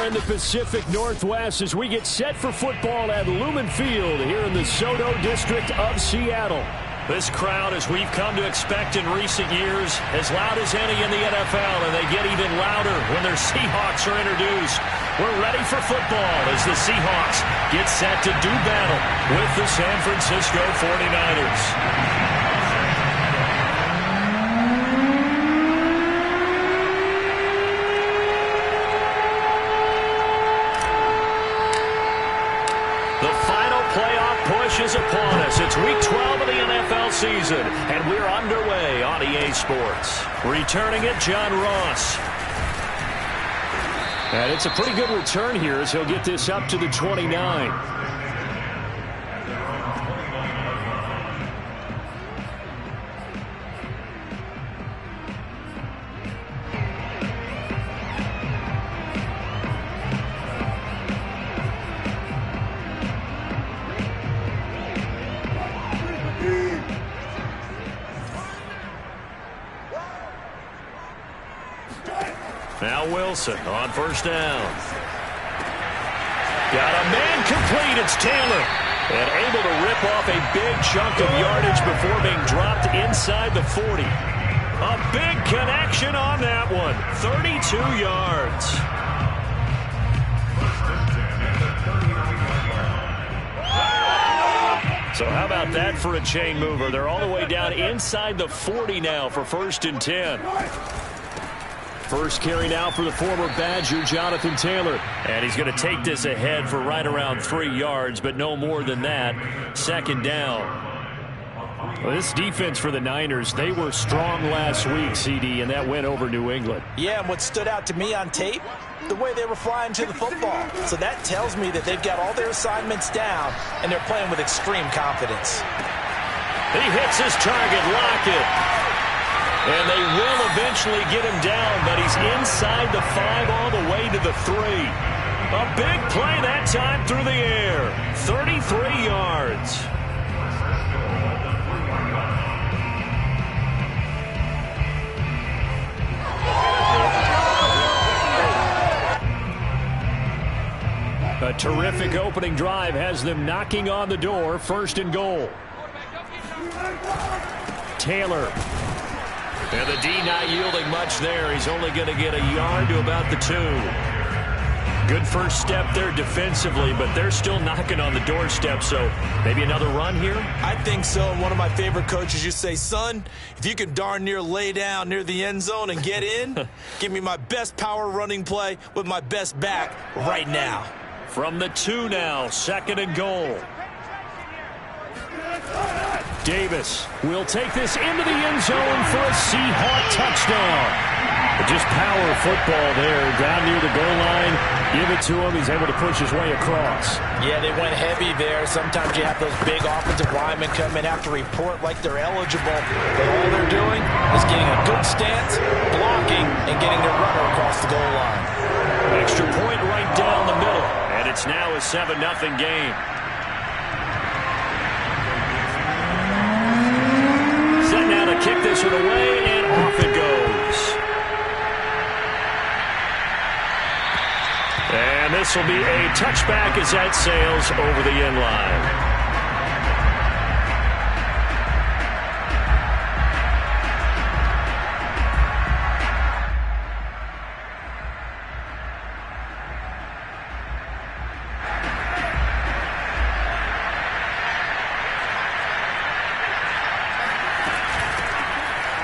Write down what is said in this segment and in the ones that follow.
in the Pacific Northwest as we get set for football at Lumen Field here in the Soto district of Seattle. This crowd, as we've come to expect in recent years, as loud as any in the NFL, and they get even louder when their Seahawks are introduced. We're ready for football as the Seahawks get set to do battle with the San Francisco 49ers. Is upon us. It's week 12 of the NFL season, and we're underway on EA Sports. Returning it, John Ross. And it's a pretty good return here as he'll get this up to the 29. Now Wilson on first down. Got a man complete. It's Taylor. And able to rip off a big chunk of yardage before being dropped inside the 40. A big connection on that one. 32 yards. So how about that for a chain mover? They're all the way down inside the 40 now for 1st and 10. First carry now for the former Badger, Jonathan Taylor. And he's going to take this ahead for right around 3 yards, but no more than that. 2nd down. Well, this defense for the Niners, they were strong last week, CD, and that went over New England. Yeah, and what stood out to me on tape, the way they were flying to the football. So that tells me that they've got all their assignments down, and they're playing with extreme confidence. He hits his target, Lockett. And they will eventually get him down, but he's inside the 5 all the way to the 3. A big play that time through the air. 33 yards. A terrific opening drive has them knocking on the door. 1st and goal. Taylor. And the D not yielding much there. He's only going to get a yard to about the 2. Good first step there defensively, but they're still knocking on the doorstep, so maybe another run here? I think so. And one of my favorite coaches used to say, son, if you can darn near lay down near the end zone and get in, give me my best power running play with my best back right now. From the 2 now, 2nd and goal. Davis will take this into the end zone for a Seahawk touchdown. Just power football there, down near the goal line. Give it to him. He's able to push his way across. Yeah, they went heavy there. Sometimes you have those big offensive linemen come in, have to report like they're eligible. But all they're doing is getting a good stance, blocking, and getting their runner across the goal line. Extra point right down the middle. And it's now a 7-0 game. Now to kick this one away, and off it goes. And this will be a touchback as that sails over the end line.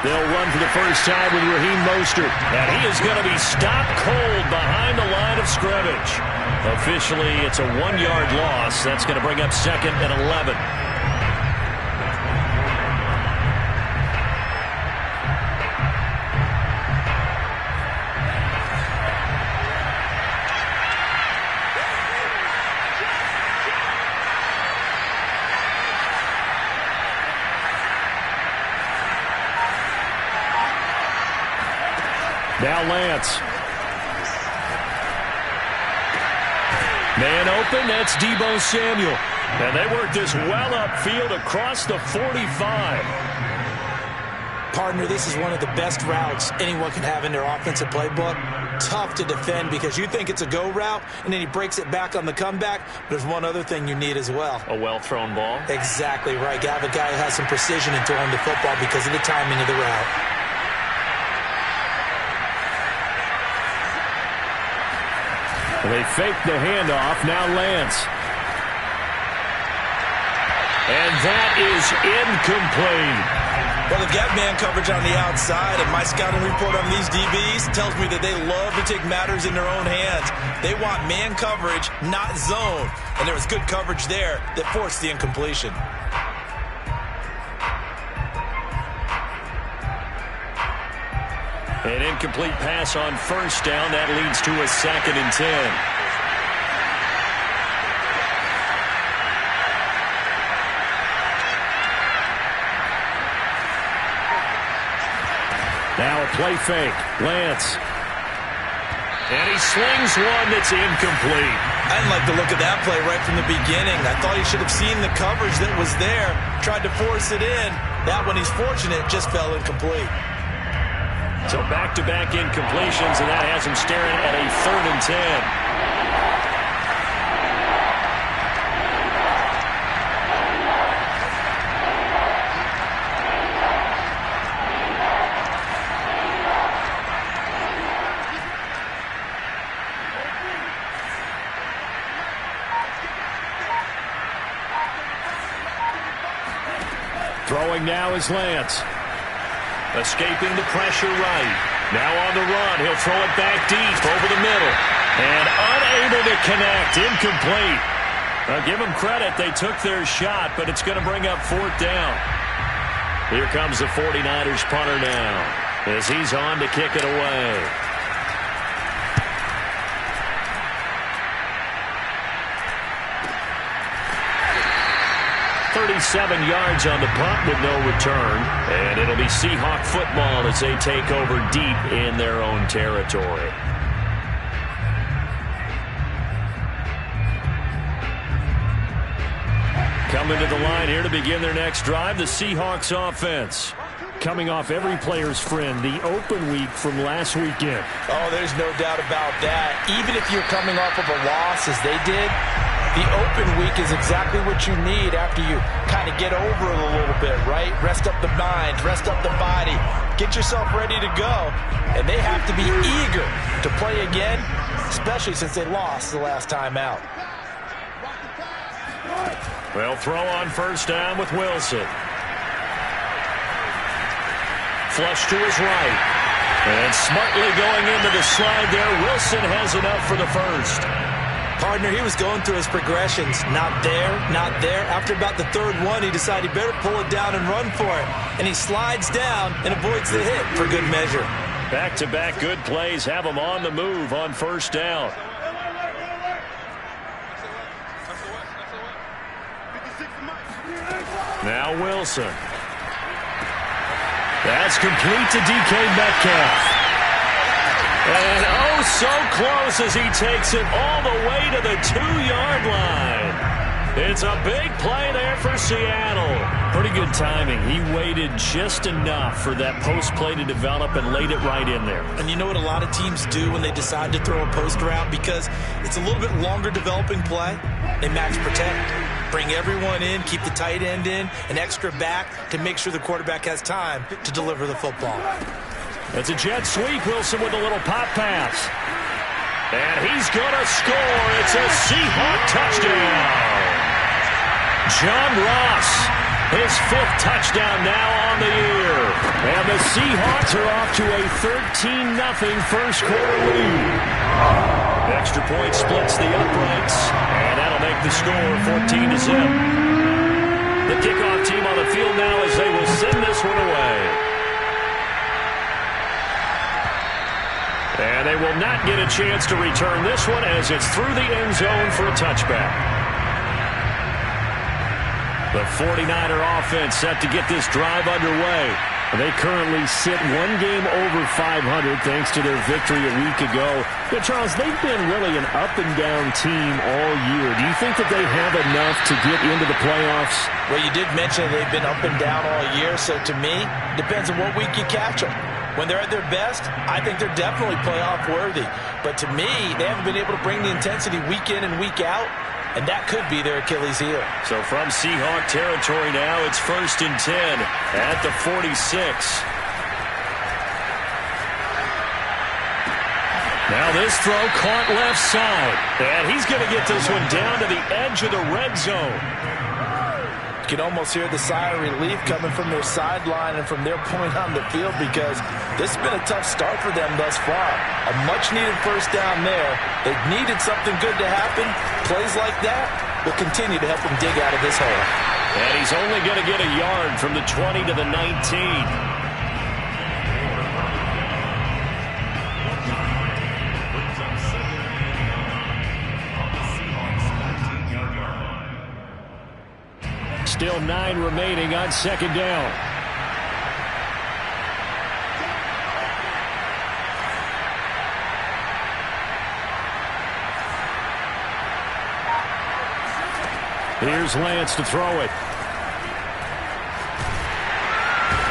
They'll run for the first time with Raheem Mostert. And he is going to be stopped cold behind the line of scrimmage. Officially, it's a 1-yard loss. That's going to bring up 2nd and 11. Now Lance. Man open, that's Deebo Samuel. And they work this well upfield across the 45. Partner, this is one of the best routes anyone can have in their offensive playbook. Tough to defend because you think it's a go route, and then he breaks it back on the comeback. There's one other thing you need as well. A well-thrown ball? Exactly right. You have a guy who has some precision in throwing the football because of the timing of the route. They fake the handoff. Now Lance. And that is incomplete. Well, they've got man coverage on the outside, and my scouting report on these DBs tells me that they love to take matters in their own hands. They want man coverage, not zone. And there was good coverage there that forced the incompletion. An incomplete pass on first down. That leads to a 2nd and 10. Now a play fake. Lance. And he slings one that's incomplete. I didn't like the look of that play right from the beginning. I thought he should have seen the coverage that was there, tried to force it in. That one, he's fortunate, just fell incomplete. So back-to-back incompletions, and that has him staring at a 3rd and 10. Throwing now is Lance. Escaping the pressure right. Now on the run. He'll throw it back deep over the middle. And unable to connect. Incomplete. Now give them credit. They took their shot, but it's going to bring up 4th down. Here comes the 49ers punter now as he's on to kick it away. 37 yards on the punt with no return. And it'll be Seahawk football as they take over deep in their own territory. Coming to the line here to begin their next drive, the Seahawks offense. Coming off every player's friend, the open week from last weekend. Oh, there's no doubt about that. Even if you're coming off of a loss as they did, the open week is exactly what you need after you kind of get over it a little bit, right? Rest up the mind, rest up the body, get yourself ready to go. And they have to be eager to play again, especially since they lost the last time out. Well, throw on first down with Wilson. Flush to his right. And smartly going into the slide there, Wilson has enough for the first. Partner, he was going through his progressions. Not there, not there. After about the 3rd one, he decided he better pull it down and run for it. And he slides down and avoids the hit for good measure. Back-to-back good plays have him on the move on first down. Now Wilson. That's complete to DK Metcalf. And oh, so close as he takes it all the way to the 2-yard line. It's a big play there for Seattle. Pretty good timing. He waited just enough for that post play to develop and laid it right in there. And you know what a lot of teams do when they decide to throw a post route? Because it's a little bit longer developing play. They match protect, bring everyone in, keep the tight end in, an extra back to make sure the quarterback has time to deliver the football. It's a jet sweep. Wilson with a little pop pass. And he's going to score. It's a Seahawk touchdown. John Ross, his 5th touchdown now on the year. And the Seahawks are off to a 13-0 first quarter lead. Extra point splits the uprights. And that'll make the score 14-0. The kickoff team on the field now as they will send this one away. And they will not get a chance to return this one as it's through the end zone for a touchback. The 49er offense set to get this drive underway. They currently sit one game over 500 thanks to their victory a week ago. But Charles, they've been really an up-and-down team all year. Do you think that they have enough to get into the playoffs? Well, you did mention they've been up and down all year, so to me, it depends on what week you catch them. When they're at their best, I think they're definitely playoff worthy. But to me, they haven't been able to bring the intensity week in and week out, and that could be their Achilles heel. So from Seahawk territory now, it's 1st and 10 at the 46. Now this throw caught left side. And he's going to get this one down to the edge of the red zone. You can almost hear the sigh of relief coming from their sideline and from their point on the field, because this has been a tough start for them thus far. A much-needed first down there. They needed something good to happen. Plays like that will continue to help them dig out of this hole. And he's only going to get a yard from the 20 to the 19. Still 9 remaining on 2nd down. Here's Lance to throw it.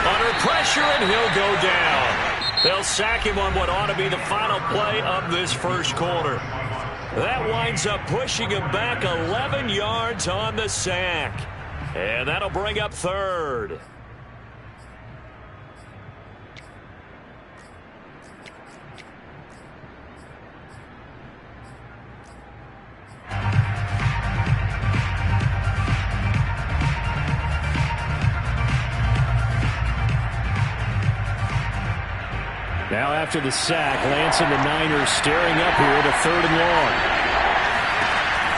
Under pressure, and he'll go down. They'll sack him on what ought to be the final play of this first quarter. That winds up pushing him back 11 yards on the sack. And that'll bring up 3rd. Now after the sack, Lance and the Niners staring up here to 3rd and long.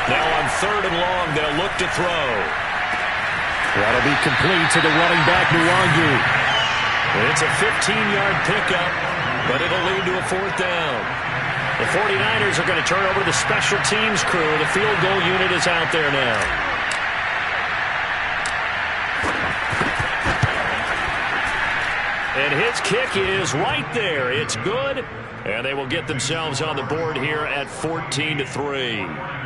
Now on 3rd and long, they'll look to throw. That'll be complete to the running back, Nwangu. It's a 15-yard pickup, but it'll lead to a 4th down. The 49ers are going to turn over to the special teams crew. The field goal unit is out there now. And his kick is right there. It's good, and they will get themselves on the board here at 14-3.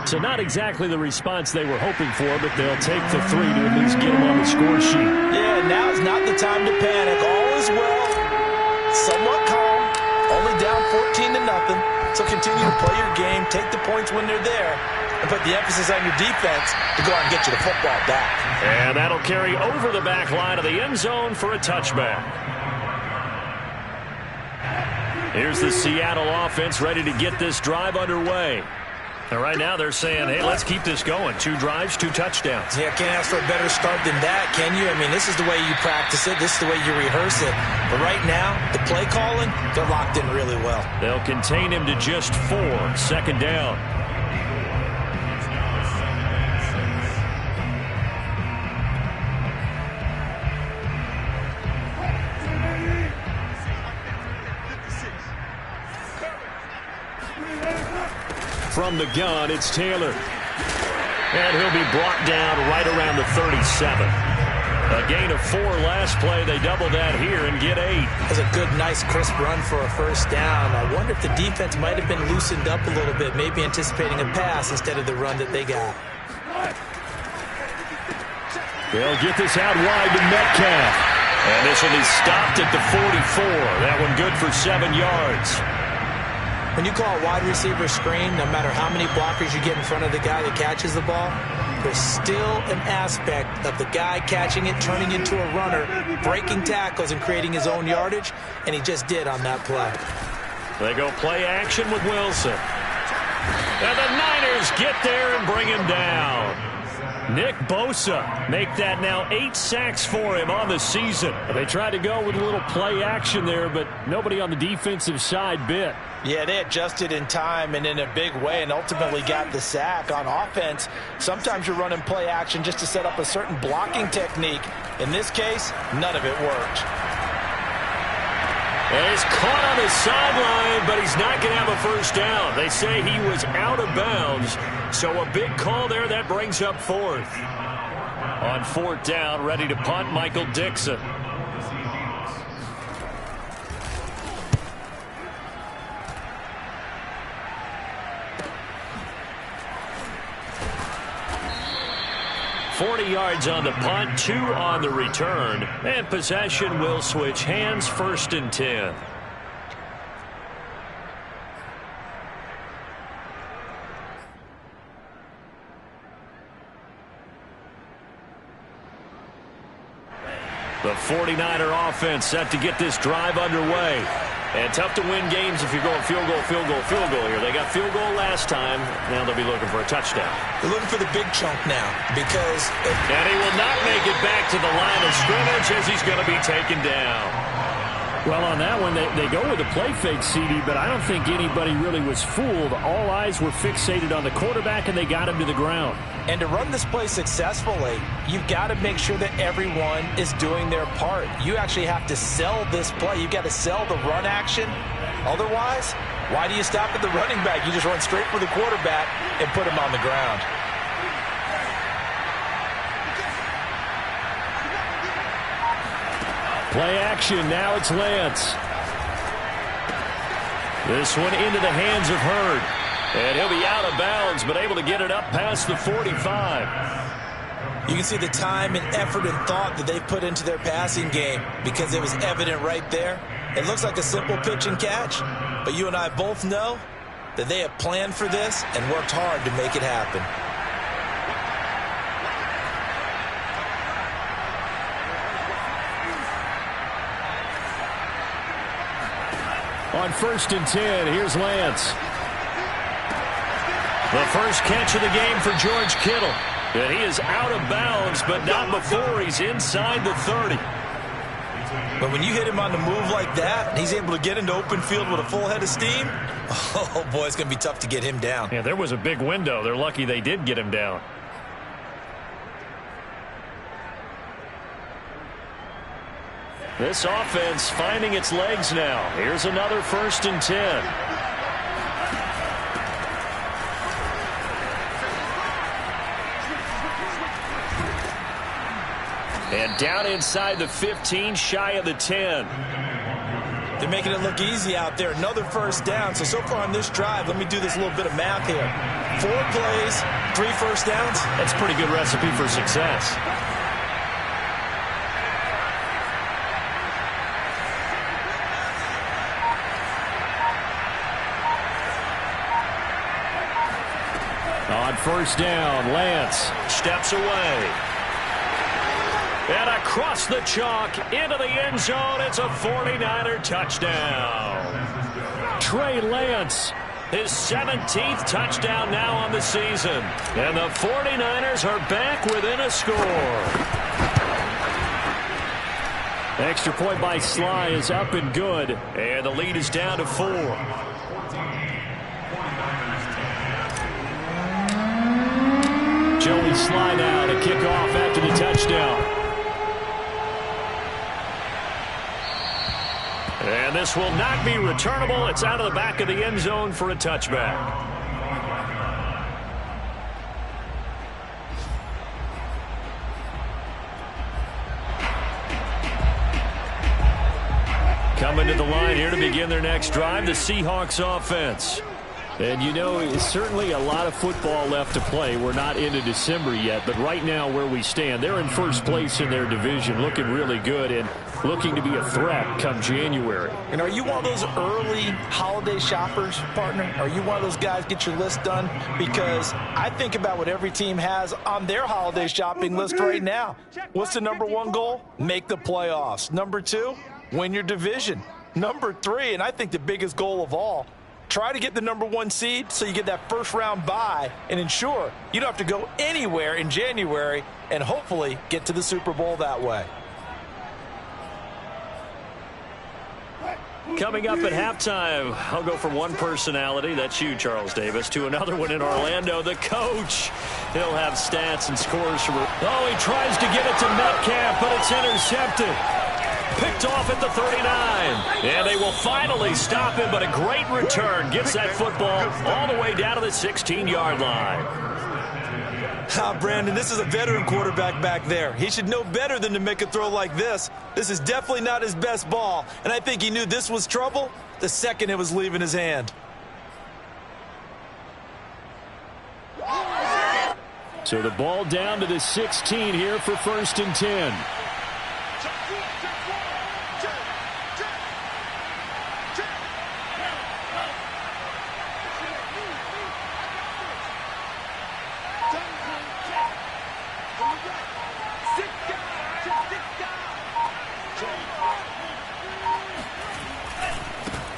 So not exactly the response they were hoping for, but they'll take the 3 to at least get them on the score sheet. Yeah, now's not the time to panic. All is well. Somewhat calm. Only down 14-0. So continue to play your game, take the points when they're there, and put the emphasis on your defense to go out and get you the football back. And that'll carry over the back line of the end zone for a touchback. Here's the Seattle offense ready to get this drive underway. And right now they're saying, hey, let's keep this going. 2 drives, 2 touchdowns. Yeah, can't ask for a better start than that, can you? I mean, this is the way you practice it. This is the way you rehearse it. But right now, the play calling, they're locked in really well. They'll contain him to just 4. 2nd down. From the gun, it's Taylor. And he'll be brought down right around the 37. A gain of 4 last play. They double that here and get 8. That's a good, nice, crisp run for a first down. I wonder if the defense might have been loosened up a little bit, maybe anticipating a pass instead of the run that they got. They'll get this out wide to Metcalf. And this will be stopped at the 44. That one good for 7 yards. When you call a wide receiver screen, no matter how many blockers you get in front of the guy that catches the ball, there's still an aspect of the guy catching it, turning into a runner, breaking tackles and creating his own yardage, and he just did on that play. They go play action with Wilson. And the Niners get there and bring him down. Nick Bosa make that now 8 sacks for him on the season. They tried to go with a little play action there, but nobody on the defensive side bit. Yeah, they adjusted in time and in a big way and ultimately got the sack. On offense, sometimes you're running play action just to set up a certain blocking technique. In this case, none of it worked. And he's caught on the sideline, but he's not going to have a first down. They say he was out of bounds, so a big call there that brings up 4th. On 4th down, ready to punt, Michael Dixon. 40 yards on the punt, 2 on the return, and possession will switch hands, 1st and 10. The 49er offense set to get this drive underway. And tough to win games if you're going field goal, field goal, field goal here. They got field goal last time. Now they'll be looking for a touchdown. They're looking for the big chunk now because... And he will not make it back to the line of scrimmage as he's going to be taken down. Well, on that one, they go with a play fake, CD, but I don't think anybody really was fooled. All eyes were fixated on the quarterback, and they got him to the ground. And to run this play successfully, you've got to make sure that everyone is doing their part. You actually have to sell this play. You've got to sell the run action. Otherwise, why do you stop at the running back? You just run straight for the quarterback and put him on the ground. Play action. Now it's Lance. This one into the hands of Hurd. And he'll be out of bounds, but able to get it up past the 45. You can see the time and effort and thought that they've put into their passing game because it was evident right there. It looks like a simple pitch and catch, but you and I both know that they have planned for this and worked hard to make it happen. On 1st and 10, here's Lance. The first catch of the game for George Kittle. And he is out of bounds, but not before he's inside the 30. But when you hit him on the move like that, and he's able to get into open field with a full head of steam, oh, boy, it's going to be tough to get him down. Yeah, there was a big window. They're lucky they did get him down. This offense finding its legs now. Here's another 1st and 10. And down inside the 15, shy of the 10. They're making it look easy out there. Another 1st down. So far on this drive, let me do this little bit of math here. 4 plays, 3 1st downs. That's a pretty good recipe for success. On 1st down, Lance steps away. And across the chalk into the end zone. It's a 49er touchdown. Trey Lance. His 17th touchdown now on the season. And the 49ers are back within a score. Extra point by Sly is up and good. And the lead is down to 4. Joey Sly now to kick off after the touchdown. And this will not be returnable. It's out of the back of the end zone for a touchback. Coming to the line here to begin their next drive, the Seahawks offense. And you know, it's certainly a lot of football left to play. We're not into December yet, but right now where we stand, they're in 1st place in their division, looking really good and looking to be a threat come January. And are you one of those early holiday shoppers, partner? Are you one of those guys get your list done? Because I think about what every team has on their holiday shopping list right now. What's the #1 goal? Make the playoffs. #2, win your division. #3, and I think the biggest goal of all, try to get the #1 seed so you get that 1st round bye and ensure you don't have to go anywhere in January and hopefully get to the Super Bowl that way. Coming up at halftime, I'll go from one personality, that's you, Charles Davis, to another one in Orlando, the coach. He'll have stats and scores from... Oh, he tries to get it to Metcalf, but it's intercepted. Picked off at the 39. And they will finally stop him, but a great return. Gets that football all the way down to the 16-yard line. Brandon, this is a veteran quarterback back there. He should know better than to make a throw like this. This is definitely not his best ball, and I think he knew this was trouble the second it was leaving his hand. So the ball down to the 16 here for 1st and 10.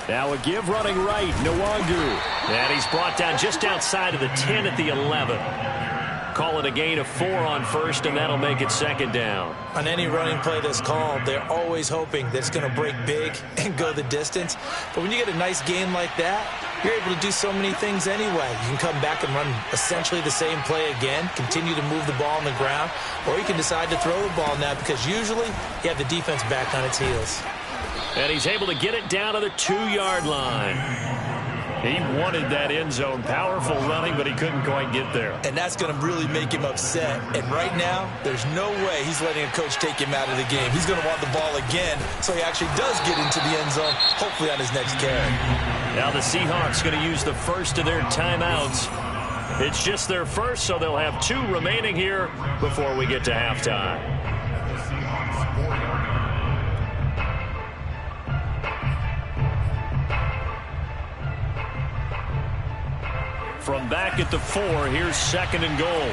Now a give running right, Nwangu. And he's brought down just outside of the 10 at the 11. Call it a gain of 4 on 1st, and that'll make it 2nd down. On any running play that's called, they're always hoping that it's going to break big and go the distance. But when you get a nice gain like that, you're able to do so many things anyway. You can come back and run essentially the same play again, continue to move the ball on the ground, or you can decide to throw the ball now because usually you have the defense back on its heels. And he's able to get it down to the 2-yard line. He wanted that end zone. Powerful running, but he couldn't quite get there. And that's going to really make him upset. And right now, there's no way he's letting a coach take him out of the game. He's going to want the ball again, so he actually does get into the end zone, hopefully on his next carry. Now the Seahawks going to use the first of their timeouts. It's just their first, so they'll have 2 remaining here before we get to halftime. From back at the 4, here's 2nd and goal.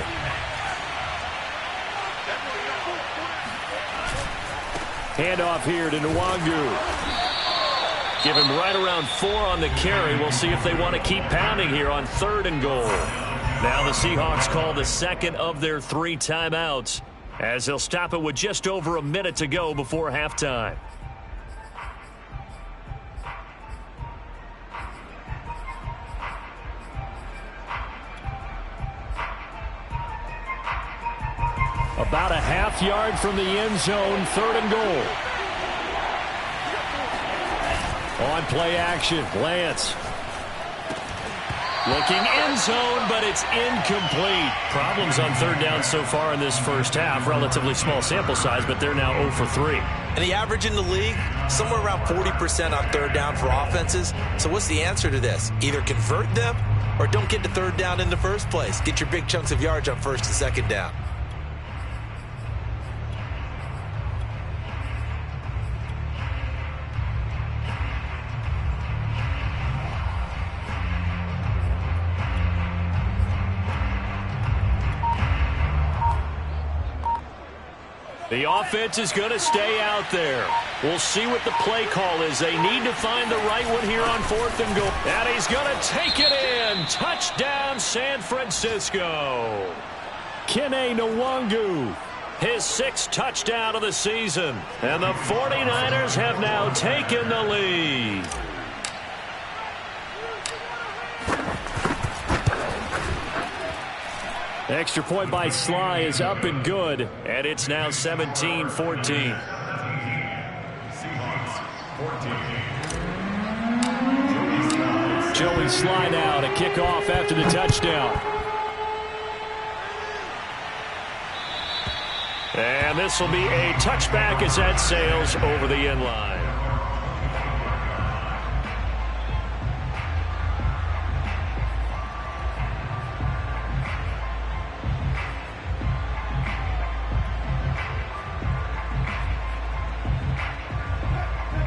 Handoff here to Nwangu. Give him right around 4 on the carry. We'll see if they want to keep pounding here on 3rd and goal. Now the Seahawks call the 2nd of their 3 timeouts as they'll stop it with just over a minute to go before halftime. About a half yard from the end zone, 3rd and goal. On play action, Lance. Looking end zone, but it's incomplete. Problems on 3rd down so far in this first half. Relatively small sample size, but they're now 0 for 3. And the average in the league, somewhere around 40% on 3rd down for offenses. So what's the answer to this? Either convert them or don't get to 3rd down in the first place. Get your big chunks of yards on 1st and 2nd down. The offense is going to stay out there. We'll see what the play call is. They need to find the right one here on 4th and goal. And he's going to take it in. Touchdown, San Francisco. Kene Nwangu. His 6th touchdown of the season. And the 49ers have now taken the lead. Extra point by Sly is up and good. And it's now 17-14. Joey Sly now to kick off after the touchdown. And this will be a touchback as that sails over the end line.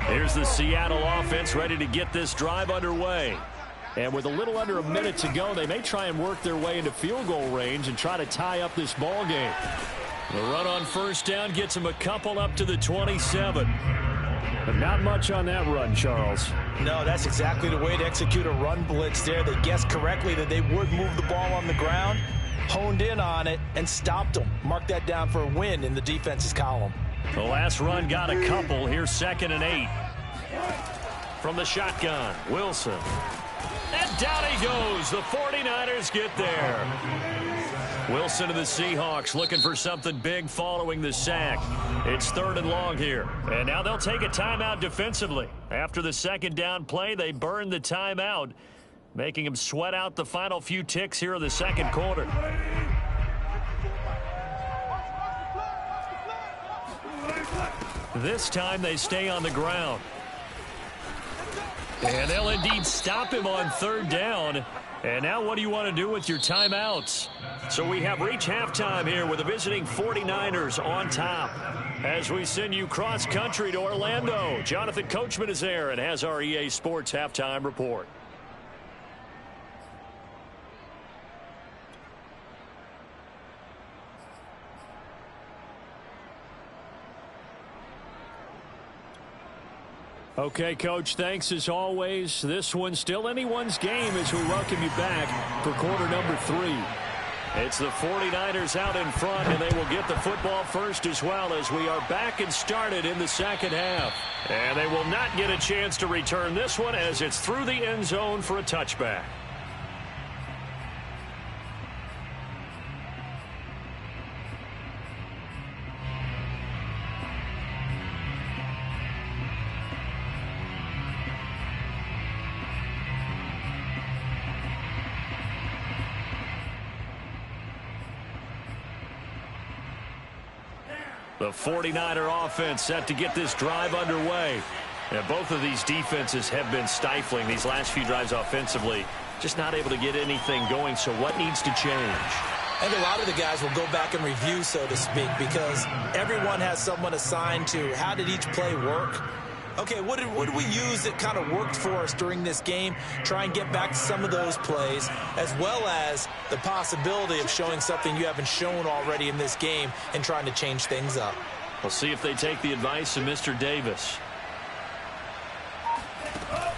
Here's the Seattle offense ready to get this drive underway. And with a little under a minute to go, they may try and work their way into field goal range and try to tie up this ball game. The run on 1st down gets them a couple up to the 27. But not much on that run, Charles. No, that's exactly the way to execute a run blitz there. They guessed correctly that they would move the ball on the ground, honed in on it, and stopped them. Mark that down for a win in the defense's column. The last run got a couple. Here's 2nd and 8. From the shotgun, Wilson. And down he goes. The 49ers get there. Wilson to the Seahawks looking for something big following the sack. It's 3rd and long here. And now they'll take a timeout defensively. After the 2nd down play, they burn the timeout, making them sweat out the final few ticks here in the 2nd quarter. This time they stay on the ground. And they'll indeed stop him on 3rd down. And now what do you want to do with your timeouts? So we have reached halftime here with the visiting 49ers on top. As we send you cross-country to Orlando, Jonathan Coachman is there and has our EA Sports halftime report. Okay, Coach, thanks as always. This one's still anyone's game as we welcome you back for quarter number 3. It's the 49ers out in front, and they will get the football first as well as we are back and started in the second half. And they will not get a chance to return this one as it's through the end zone for a touchback. The 49er offense set to get this drive underway. And both of these defenses have been stifling these last few drives offensively. Just not able to get anything going, so what needs to change? I think a lot of the guys will go back and review, so to speak, because everyone has someone assigned to how did each play work. Okay, what did we use that kind of worked for us during this game? Try and get back to some of those plays, as well as the possibility of showing something you haven't shown already in this game and trying to change things up. We'll see if they take the advice of Mr. Davis.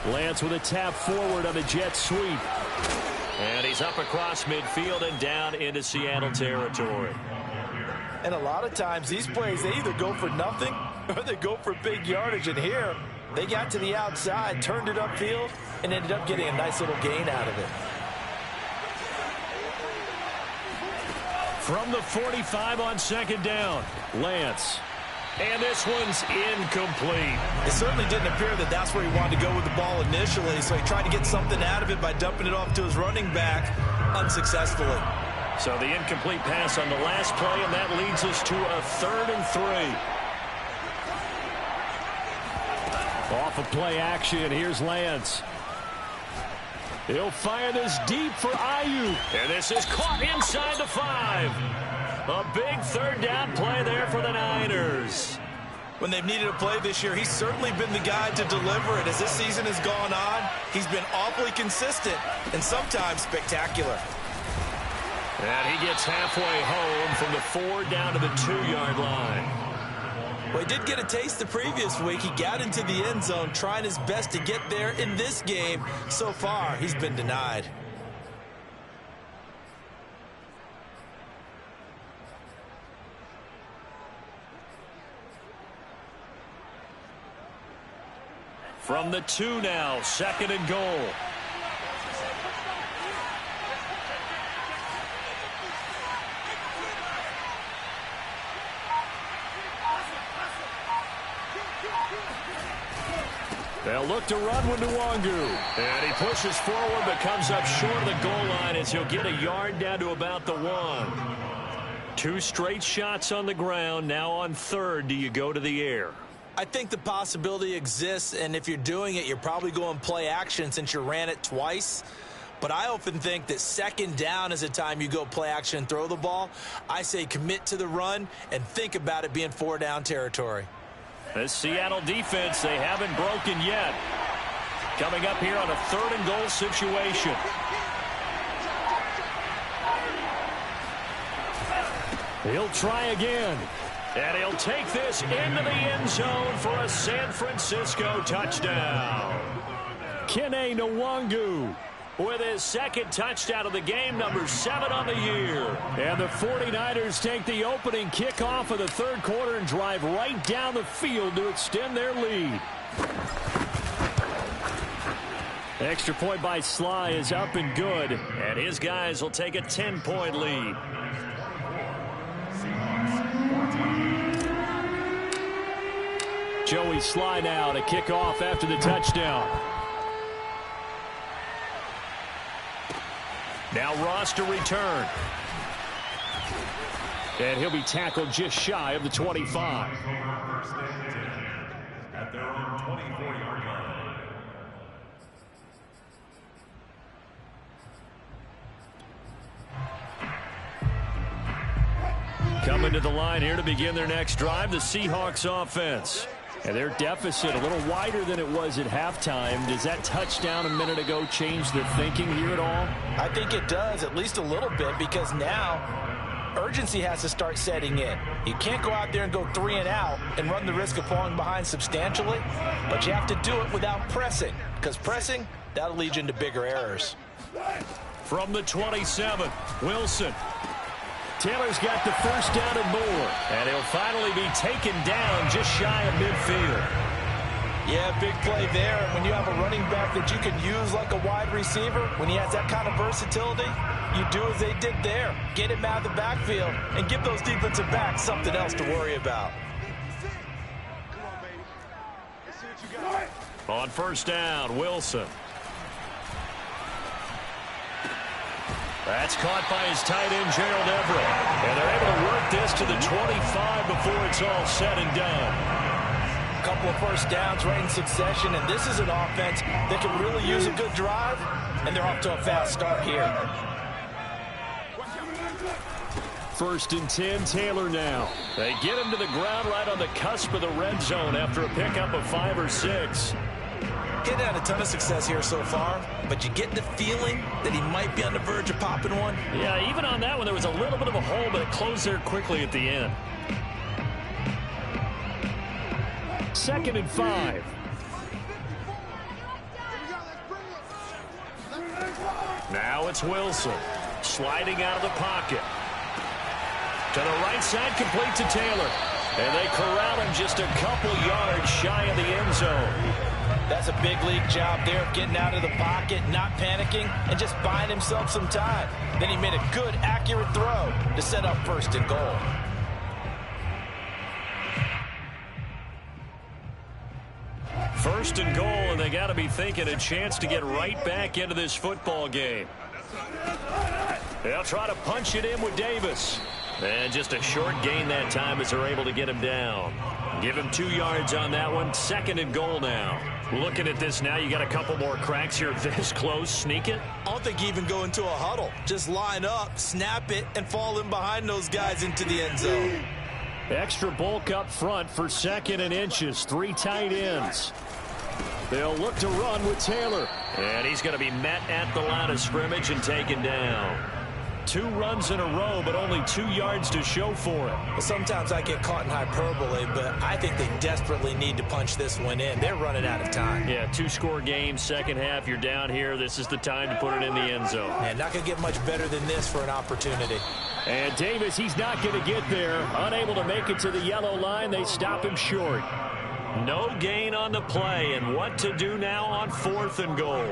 Lance with a tap forward on a jet sweep. And he's up across midfield and down into Seattle territory. And a lot of times these plays, they either go for nothing or they go for big yardage. And here, they got to the outside, turned it upfield, and ended up getting a nice little gain out of it. From the 45 on second down, Lance. And this one's incomplete. It certainly didn't appear that that's where he wanted to go with the ball initially, so he tried to get something out of it by dumping it off to his running back unsuccessfully. So the incomplete pass on the last play, and that leads us to a 3rd and 3. Off of play action, here's Lance. He'll fire this deep for Ayuk. And this is caught inside the 5. A big 3rd down play there for the Niners. When they've needed a play this year, he's certainly been the guy to deliver it. As this season has gone on, he's been awfully consistent and sometimes spectacular. And he gets halfway home from the 4 down to the 2-yard line. Well, he did get a taste the previous week. He got into the end zone trying his best to get there in this game. So far, he's been denied. From the 2 now, 2nd and goal. They'll look to run with Nwangu. And he pushes forward but comes up short of the goal line as he'll get a yard down to about the 1. 2 straight shots on the ground. Now on 3rd, do you go to the air? I think the possibility exists, and if you're doing it, you're probably going play action since you ran it twice. But I often think that 2nd down is a time you go play action and throw the ball. I say commit to the run and think about it being 4 down territory. This Seattle defense, they haven't broken yet. Coming up here on a 3rd and goal situation. He'll try again. And he'll take this into the end zone for a San Francisco touchdown. Kene Nwangu with his 2nd touchdown of the game, number 7 on the year. And the 49ers take the opening kickoff of the 3rd quarter and drive right down the field to extend their lead. Extra point by Sly is up and good. And his guys will take a 10-point lead. Joey Sly now to kick off after the touchdown. Now Ross to return. And he'll be tackled just shy of the 25. At their own 24-yard line. Coming to the line here to begin their next drive, the Seahawks offense. And their deficit a little wider than it was at halftime. Does that touchdown a minute ago change their thinking here at all? I think it does, at least a little bit, because now urgency has to start setting in. You can't go out there and go 3 and out and run the risk of falling behind substantially, but you have to do it without pressing, because pressing, that'll lead you into bigger errors. From the 27, Wilson. Taylor's got the first down and more, and he'll finally be taken down just shy of midfield. Yeah, big play there. And when you have a running back that you can use like a wide receiver, when he has that kind of versatility, you do as they did there. Get him out of the backfield and give those defensive backs something else to worry about. On first down, Wilson. That's caught by his tight end, Gerald Everett. And they're able to work this to the 25 before it's all said and done. A couple of first downs right in succession, and this is an offense that can really use a good drive, and they're off to a fast start here. First and 10, Taylor now. They get him to the ground right on the cusp of the red zone after a pickup of 5 or 6. Getting had a ton of success here so far, but you get the feeling that he might be on the verge of popping one. Yeah, even on that one, there was a little bit of a hole, but it closed there quickly at the end. 2nd and 5. Now it's Wilson, sliding out of the pocket. To the right side, complete to Taylor. And they corral him just a couple yards shy of the end zone. That's a big league job there, getting out of the pocket, not panicking, and just buying himself some time. Then he made a good, accurate throw to set up 1st and goal. First and goal, and they got to be thinking a chance to get right back into this football game. They'll try to punch it in with Davis. And just a short gain that time as they're able to get him down. Give him 2 yards on that one. 2nd and goal now. Looking at this now, you got a couple more cracks here this close. Sneak it. I don't think you even go into a huddle. Just line up, snap it, and fall in behind those guys into the end zone. Extra bulk up front for 2nd and inches. 3 tight ends. They'll look to run with Taylor. And he's going to be met at the line of scrimmage and taken down. 2 runs in a row, but only 2 yards to show for it. Well, sometimes I get caught in hyperbole, but I think they desperately need to punch this one in. They're running out of time. Yeah, 2-score game, second half, you're down here. This is the time to put it in the end zone. And not going to get much better than this for an opportunity. And Davis, he's not going to get there. Unable to make it to the yellow line. They stop him short. No gain on the play, and what to do now on 4th and goal.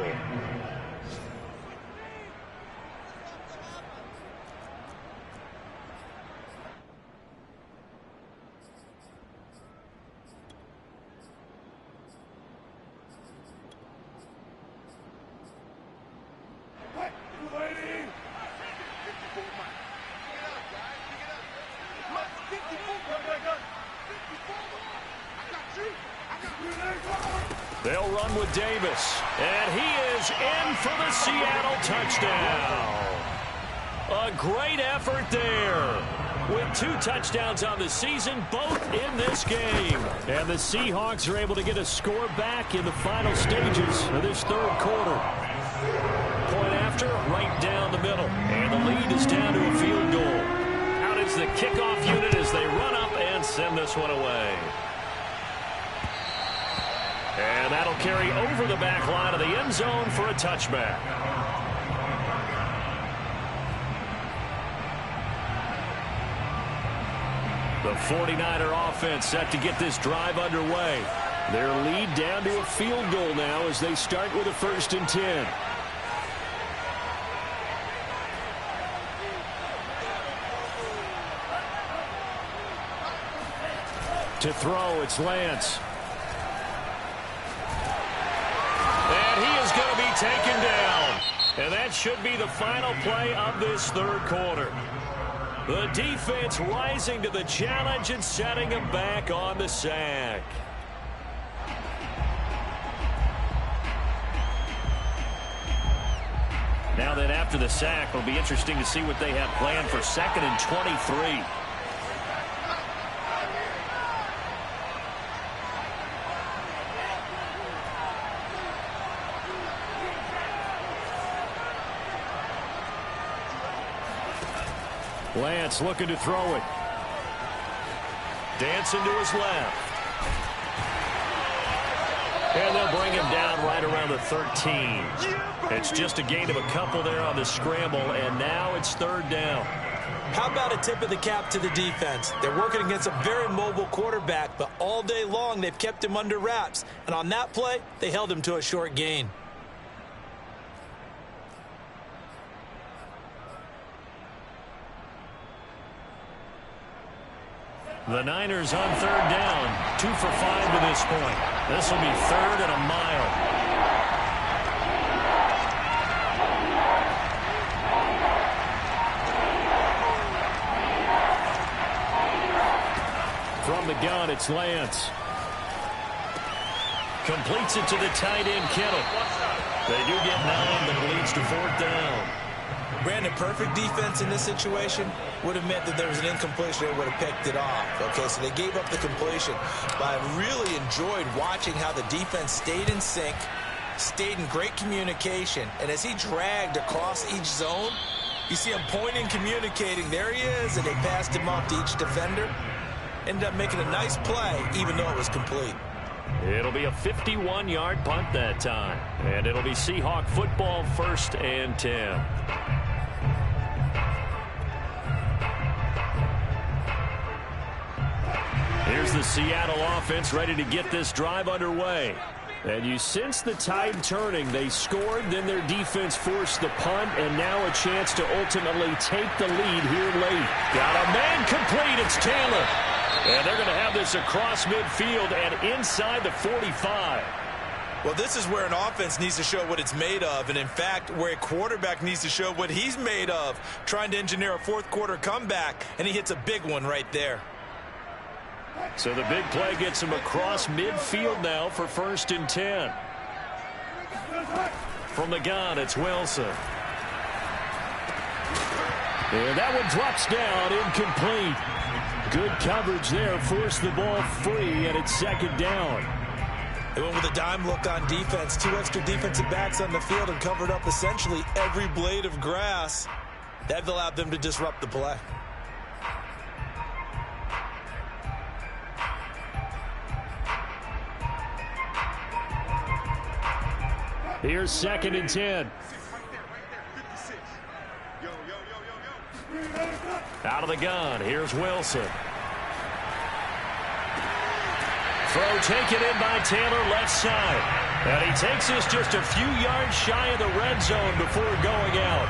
They'll run with Davis, and he is in for the Seattle touchdown. A great effort there. With 2 touchdowns on the season, both in this game. And the Seahawks are able to get a score back in the final stages of this 3rd quarter. Point after, right down the middle. And the lead is down to a field goal. Out is the kickoff unit as they run up and send this one away. And that'll carry over the back line of the end zone for a touchback. The 49er offense set to get this drive underway. Their lead down to a field goal now as they start with a 1st and 10. To throw, it's Lance. And he is going to be taken down. And that should be the final play of this 3rd quarter. The defense rising to the challenge and setting him back on the sack. Now that after the sack, it'll be interesting to see what they have planned for 2nd and 23. Lance looking to throw it. Dancing to his left. And they'll bring him down right around the 13. It's just a gain of a couple there on the scramble, and now it's third down. How about a tip of the cap to the defense? They're working against a very mobile quarterback, but all day long they've kept him under wraps. And on that play, they held him to a short gain. The Niners on third down, 2 for 5 to this point. This will be third and a mile. From the gun, it's Lance. Completes it to the tight end, Kittle. They do get 9, but it leads to fourth down. Brandon, perfect defense in this situation would have meant that there was an incompletion. They would have picked it off. Okay, so they gave up the completion. But I really enjoyed watching how the defense stayed in sync, stayed in great communication. And as he dragged across each zone, you see him pointing, communicating. There he is, and they passed him off to each defender. Ended up making a nice play, even though it was complete. It'll be a 51-yard punt that time. And it'll be Seahawk football, 1st and 10. Here's the Seattle offense ready to get this drive underway. And you sense the tide turning. They scored, then their defense forced the punt, and now a chance to ultimately take the lead here late. Got a man complete. It's Taylor. And they're going to have this across midfield and inside the 45. Well, this is where an offense needs to show what it's made of, and in fact, where a quarterback needs to show what he's made of, trying to engineer a fourth-quarter comeback, and he hits a big one right there. So the big play gets him across midfield now for 1st and 10. From the gun, it's Wilson. And that one drops down, incomplete. Good coverage there, forced the ball free, and it's 2nd down. They went with a dime look on defense, 2 extra defensive backs on the field and covered up essentially every blade of grass. That allowed them to disrupt the play. Here's 2nd and 10. Out of the gun, here's Wilson. Throw taken in by Taylor, left side. And he takes this just a few yards shy of the red zone before going out.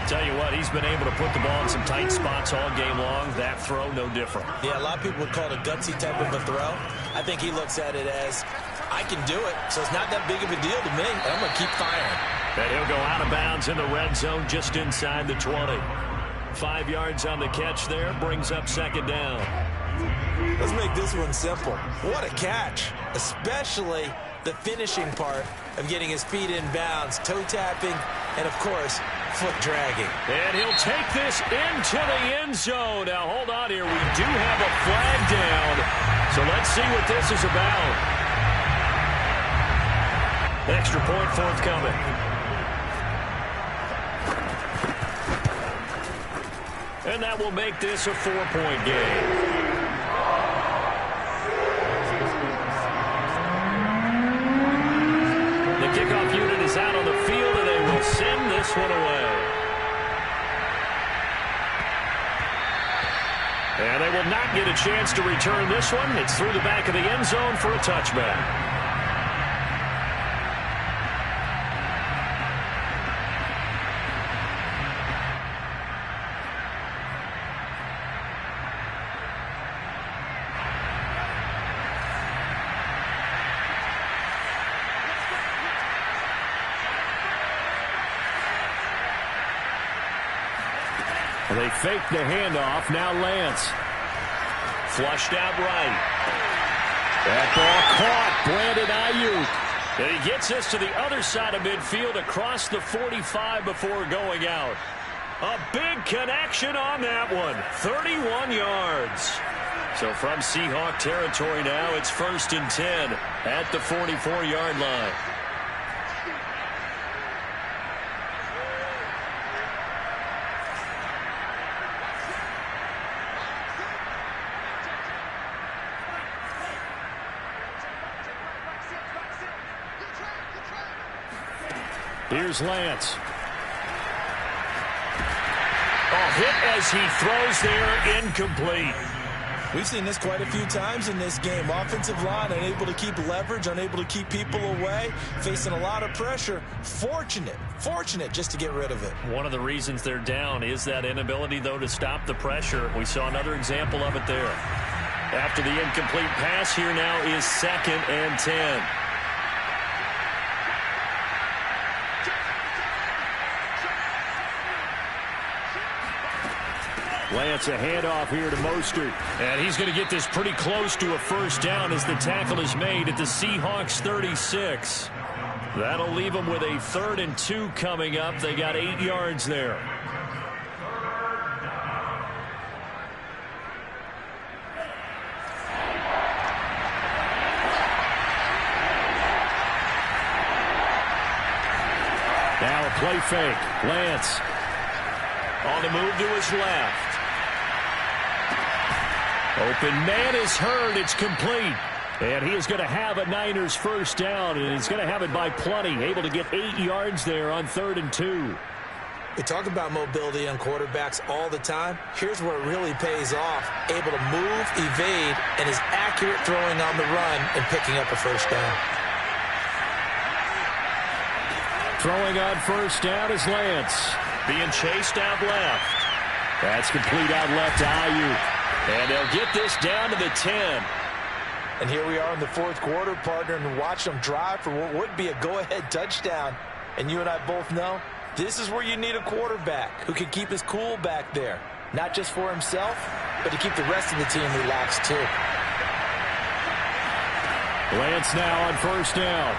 Tell you what, he's been able to put the ball in some tight spots all game long. That throw, no different. Yeah, a lot of people would call it a gutsy type of a throw. I think he looks at it as, I can do it, so it's not that big of a deal to me. I'm going to keep firing. And he'll go out of bounds in the red zone just inside the 20. 5 yards on the catch there, brings up 2nd down. Let's make this one simple. What a catch, especially the finishing part of getting his feet in bounds, toe tapping, and of course, foot dragging. And he'll take this into the end zone. Now hold on here, we do have a flag down. So let's see what this is about. Extra point forthcoming. And that will make this a 4-point game. The kickoff unit is out on the field, and they will send this one away. And they will not get a chance to return this one. It's through the back of the end zone for a touchback. They fake the handoff. Now Lance. Flushed out right. That ball caught. Brandon Ayuk. And he gets us to the other side of midfield across the 45 before going out. A big connection on that one. 31 yards. So from Seahawk territory now, it's 1st and 10 at the 44-yard line. Here's Lance. Oh, hit as he throws there, incomplete. We've seen this quite a few times in this game. Offensive line unable to keep leverage, unable to keep people away, facing a lot of pressure. Fortunate just to get rid of it. One of the reasons they're down is that inability, though, to stop the pressure. We saw another example of it there. After the incomplete pass, here now is 2nd and 10. Lance, a handoff here to Mostert. And he's going to get this pretty close to a first down as the tackle is made at the Seahawks 36. That'll leave them with a 3rd and 2 coming up. They got 8 yards there. Now a play fake. Lance on the move to his left. Open man is heard. It's complete. And he is going to have a Niners first down, and he's going to have it by plenty. Able to get 8 yards there on 3rd and 2. We talk about mobility on quarterbacks all the time. Here's where it really pays off. Able to move, evade, and is accurate throwing on the run and picking up a first down. Throwing on first down is Lance. Being chased out left. That's complete out left to Ayuk. And they'll get this down to the 10. And here we are in the 4th quarter, partner, and watch them drive for what would be a go-ahead touchdown. And you and I both know this is where you need a quarterback who can keep his cool back there. Not just for himself, but to keep the rest of the team relaxed too. Lance now on first down.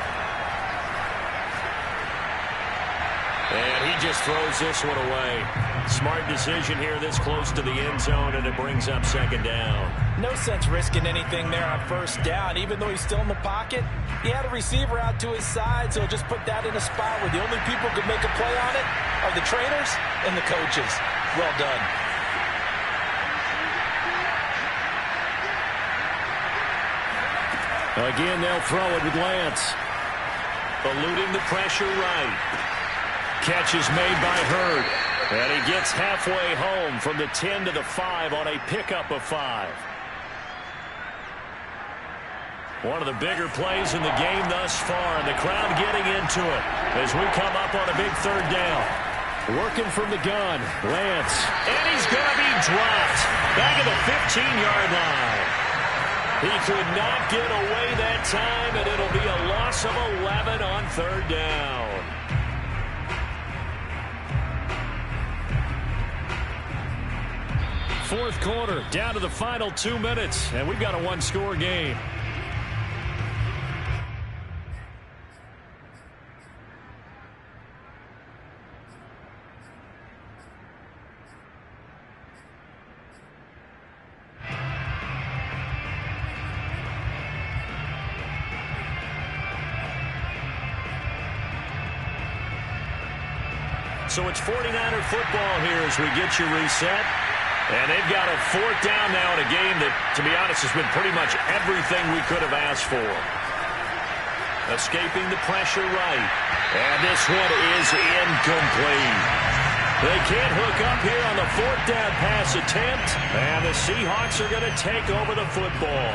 And he just throws this one away. Smart decision here this close to the end zone, and it brings up 2nd down. No sense risking anything there on first down. Even though he's still in the pocket, he had a receiver out to his side, so just put that in a spot where the only people who could make a play on it are the trainers and the coaches. Well done. Again, they'll throw it with Lance. Eluding the pressure right. Catch is made by Hurd. And he gets halfway home from the 10 to the 5 on a pickup of 5. One of the bigger plays in the game thus far, and the crowd getting into it as we come up on a big 3rd down. Working from the gun, Lance. And he's going to be dropped back at the 15-yard line. He could not get away that time, and it'll be a loss of 11 on 3rd down. Fourth quarter, down to the final 2 minutes, and we've got a 1-score game. So it's 49er football here as we get you reset. And they've got a 4th down now in a game that, to be honest, has been pretty much everything we could have asked for. Escaping the pressure right. And this one is incomplete. They can't hook up here on the 4th down pass attempt. And the Seahawks are going to take over the football.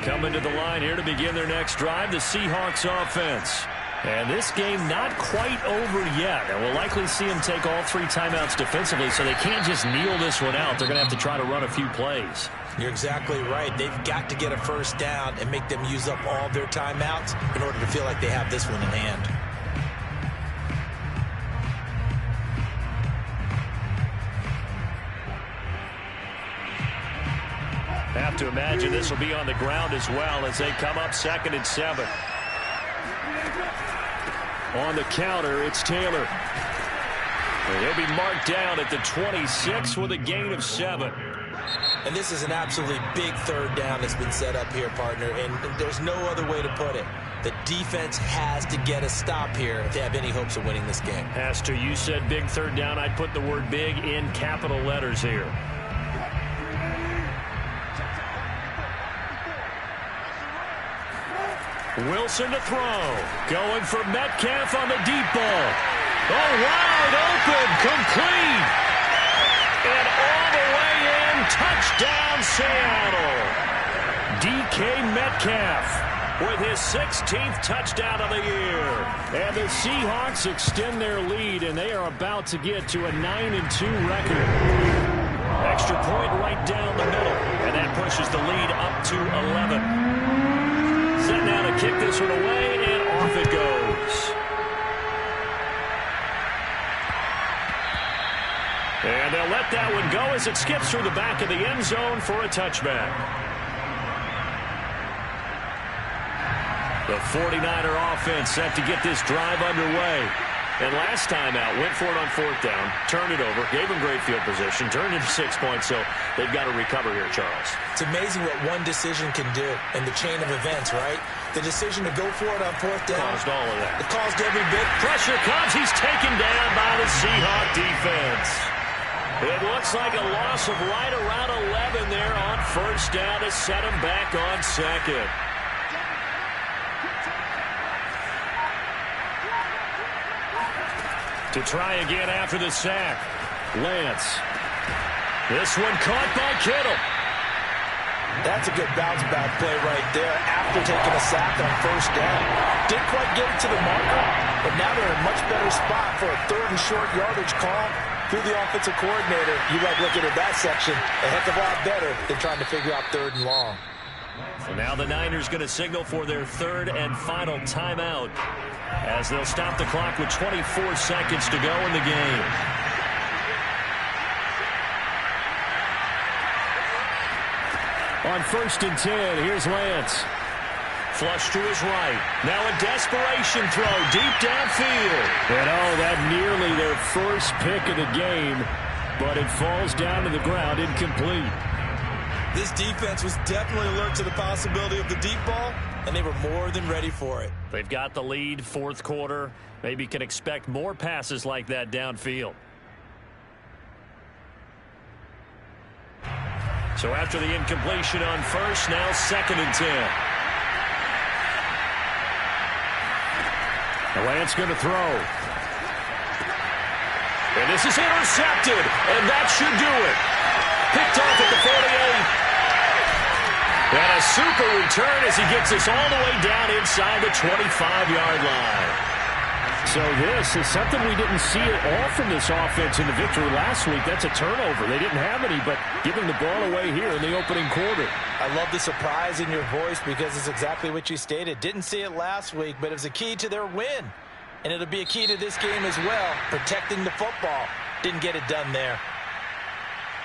Coming to the line here to begin their next drive, the Seahawks offense. And this game not quite over yet. And we'll likely see them take all 3 timeouts defensively, so they can't just kneel this one out. They're going to have to try to run a few plays. You're exactly right. They've got to get a first down and make them use up all their timeouts in order to feel like they have this one in hand. Have to imagine this will be on the ground as well as they come up 2nd and 7. On the counter, it's Taylor. And he'll be marked down at the 26 with a gain of 7. And this is an absolutely big 3rd down that's been set up here, partner, and there's no other way to put it. The defense has to get a stop here if they have any hopes of winning this game. Has to. You said big 3rd down. I'd put the word big in capital letters here. Wilson to throw. Going for Metcalf on the deep ball. Oh, wide open. Complete. And all the way in. Touchdown, Seattle. DK Metcalf with his 16th touchdown of the year. And the Seahawks extend their lead, and they are about to get to a 9-2 record. Extra point right down the middle, and that pushes the lead up to 11. Set now to kick this one away, and off it goes. And they'll let that one go as it skips through the back of the end zone for a touchback. The 49er offense set to get this drive underway. And last time out, went for it on fourth down, turned it over, gave them great field position, turned into 6 points, so they've got to recover here, Charles. It's amazing what one decision can do in the chain of events, right? The decision to go for it on fourth down. Caused all of that. It caused every bit. Pressure comes. He's taken down by the Seahawk defense. It looks like a loss of right around 11 there on first down to set him back on second. To try again after the sack. Lance. This one caught by Kittle. That's a good bounce-back play right there after taking a sack on first down. Didn't quite get it to the marker, but now they're in a much better spot for a third and short yardage call through the offensive coordinator. You like looking at that section a heck of a lot better than trying to figure out third and long. So now the Niners going to signal for their third and final timeout as they'll stop the clock with 24 seconds to go in the game. On first and 10, here's Lance. Flush to his right. Now a desperation throw deep downfield. And oh, that nearly their first pick of the game, but it falls down to the ground incomplete. This defense was definitely alert to the possibility of the deep ball, and they were more than ready for it. They've got the lead, fourth quarter. Maybe can expect more passes like that downfield. So after the incompletion on first, now second and 10. Lance going to throw. And this is intercepted, and that should do it. Picked off at the 48. And a super return as he gets us all the way down inside the 25-yard line. So this is something we didn't see at all from this offense in the victory last week. That's a turnover. They didn't have any, but giving the ball away here in the opening quarter. I love the surprise in your voice because it's exactly what you stated. Didn't see it last week, but it was a key to their win. And it'll be a key to this game as well, protecting the football. Didn't get it done there.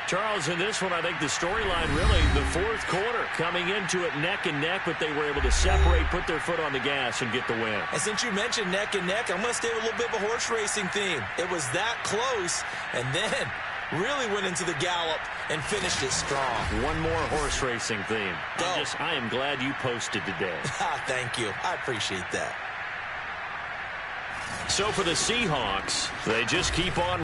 Charles, in this one, I think the storyline really, the fourth quarter, coming into it neck and neck, but they were able to separate, put their foot on the gas, and get the win. And since you mentioned neck and neck, I'm going to stay with a little bit of a horse racing theme. It was that close, and then really went into the gallop and finished it strong. One more horse racing theme. Go. I am glad you posted today. Thank you. I appreciate that. So for the Seahawks, they just keep on